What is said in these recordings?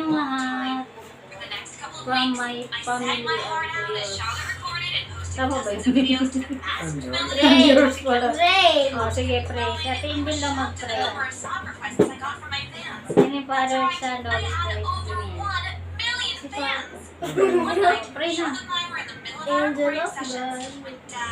inyong lahat. From my family and to yours. Tama ba yun? Yours pala. Pray. O, sige, pray. Sa ating din lang mag-pray. Sini Father, Son, Holy Spirit. Sige. Pray na. Angel of God,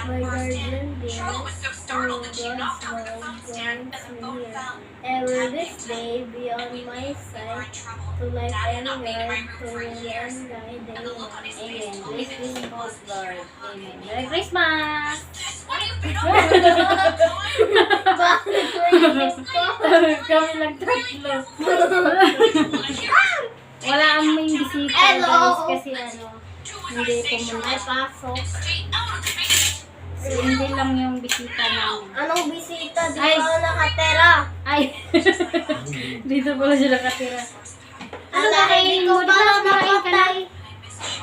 my guardian dear, oh God's love grants me here. Ever this day be on my side, to life and guard, to win and guide day and night. Amen. Bless this most, Lord. Amen. Merry Christmas! Bakit Christmas ko? Kami lang tatlo. Wala ang may bisita, Hello. guys, kasi hindi pumunta. May pasok. Hindi lang yung bisita namin. Anong bisita? Di Ay. ba ako nakatera? Ay! Dito pala sila katira. Ano Ala, kakainin hindi mo? ko Di pa ba kumain ka na? nakatay.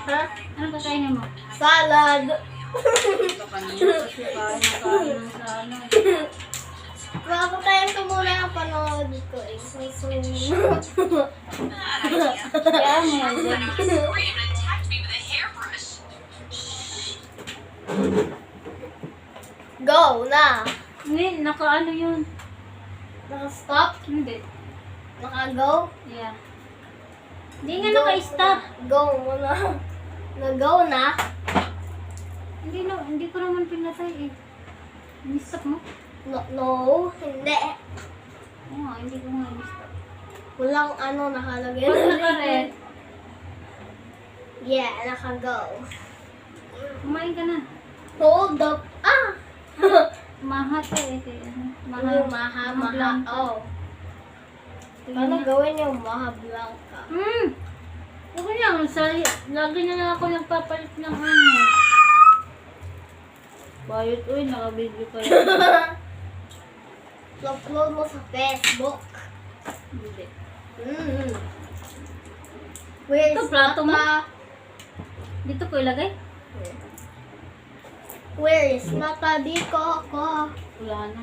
Ha? Ano kakainin mo? Salad. Baka naman kasi kain ng sa ano. Bago kaya ito muna ang panood ko eh. Kaya mo yan dyan. Go na! Hindi, naka-ano yun? Naka-stop? Hindi. Naka-go? Yeah. Hindi nga naka-stop. Go muna. Nag-go na? Hindi ko naman pinatay eh. Ni-stop mo? No, hindi. Oo nga, hindi ko nga ni-stop. Walang ano nakalagay. Pag naka-red, Yeah, naka-go. kumain ka na. Hold up. Ah! Mahat eh. Maha. Oh. Paano gawin yung maha blanca? Okay lang. Lagi na lang ako nagpapalit ng ano. Bayot, uy, naka-video ka yan. Upload mo sa Facebook. Hindi. Where's Ito, plato mo? Nata? Dito ko ilagay? Where is Nata di Coco? Wala na.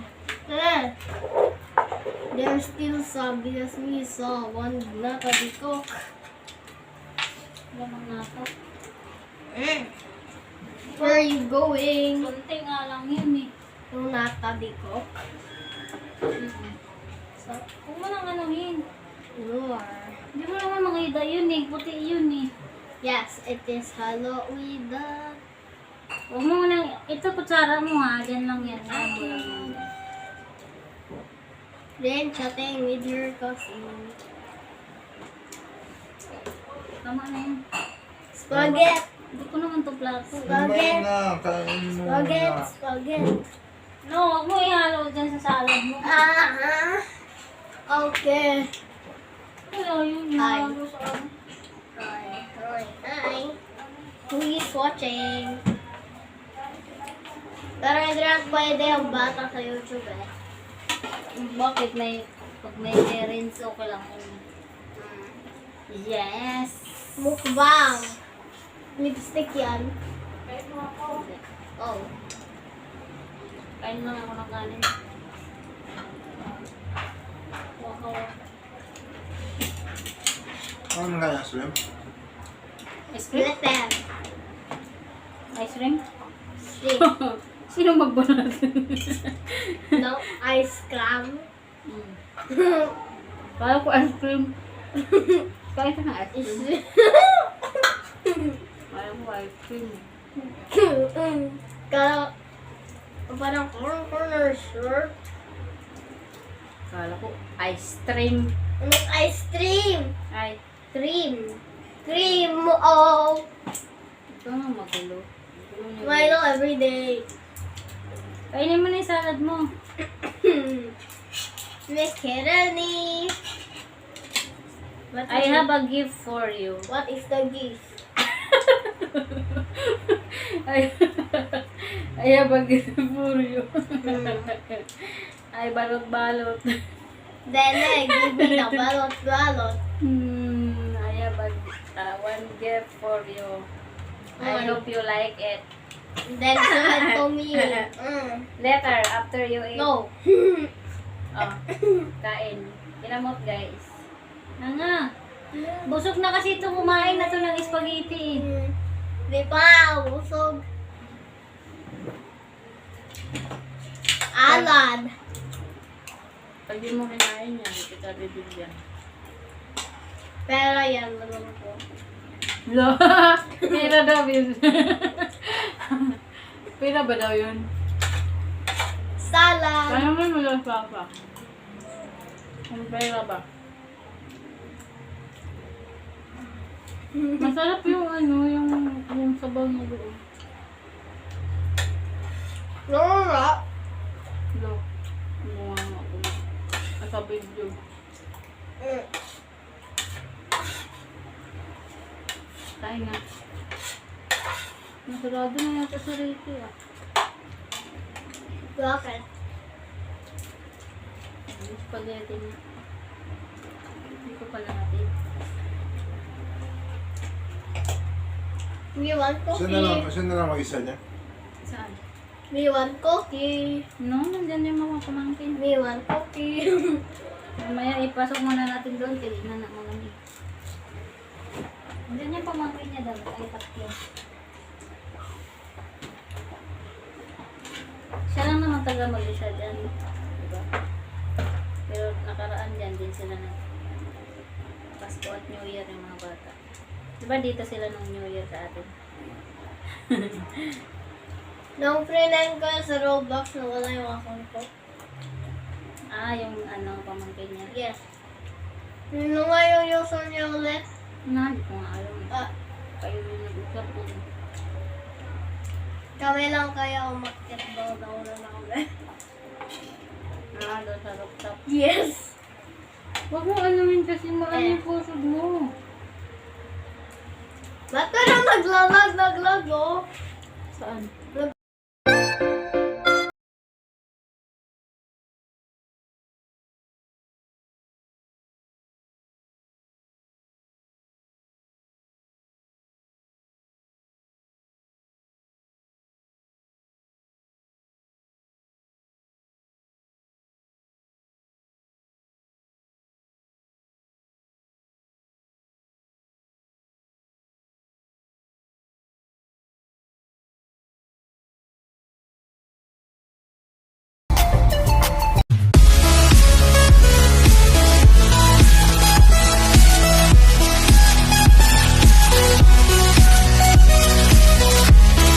There's still some because we saw one Nata di Coco. Wala nang nata. Where are you going? Kunti nga lang yun eh. Yung Nata di Coco. So, huwag mo nang anuhin. Lure. Hindi mo naman makita yun eh. Puti yun eh. Yes, it is Halloween. Huwag mo nang, ito kutsara mo ha. Diyan lang yan. Ayan mo lang yan. Then chatting with your cousin. Tama na yun. Spaghetti. Hindi ko naman to plato. Spaghetti. Kain mo Spaghetti. na. Spaghetti. No, huwag mo ihalo dyan sa salad mo. Okay. Hello, yun Hi. ihalo sa ano. Hi. Who is watching? Pero hindi lang pwede ang bata sa YouTube eh. Bakit pag may parents, okay lang yun. Yes! Mukbang. Lipstick yan. Oh. Kain lang ako ng kanin. Wow. Ano nga yan, Slim? Ice cream? Glitter. Ice cream? Stick. Sino magbanat? No ice cream. Kala ko ice cream. Kain ka ng ice cream. Kala ko ice cream. Kala parang corner shirt. Kala ko ice cream. Anong ice cream? Ay, Cream. Cream. Oh. ito nga magulo. Milo every day. Kainin mo na yung salad mo. Miss Kirani. I have a gift for you. What is the gift? I have a gift for you. Ay, balot-balot. Then give me the balot. I have one gift for you. I hope you like it. Then send to me. Later, after you eat. No. Oh, kain. Kinamot, guys. Nga. Busog na kasi ito, kumain na to ng spaghetti. Di pa, busog. Alad. Pag di mo kinain yan, hindi kita bibigyan. Pero yan, naman ko. Lo, pera daw yun. Pera ba daw yun? Salad. Kaya mo malasa pa. Ang pera ba? Masarap yung ano, yung sabaw na doon. Lura. Lo, kumuha nga ako. Asa video. Tayo nga. Masarado na yata sa rete ah. Bakit? Yung spaghetti niya. Hindi ko pala natin. We want cookie. Saan na lang mag-isa niya? Saan? We want cookie. No, nandyan yung mga pamangkin. We want cookie. Mamaya ipasok muna natin doon. Tignan na malamig. Nandyan yung pamangkin niya daw. Ay, tatlo. Siya lang naman taga mag-isa dyan. Diba? Pero nakaraan dyan din sila na Pasko at New Year yung mga bata. Diba dito sila nung New Year sa atin? Nung friend ko sa Roblox na wala yung account ko. Ah, yung ano, pamangkin niya. Yes. Nung nga yung user niya ulit. Na, di ko nga alam. Ah, Kayo yung nag-usap ko. kami lang kaya umakyat daw na ulit. Ah, doon sa rooftop. Yes. Huwag mo anumin kasi maraming pusod mo. Ba't ka na naglag oh? Saan?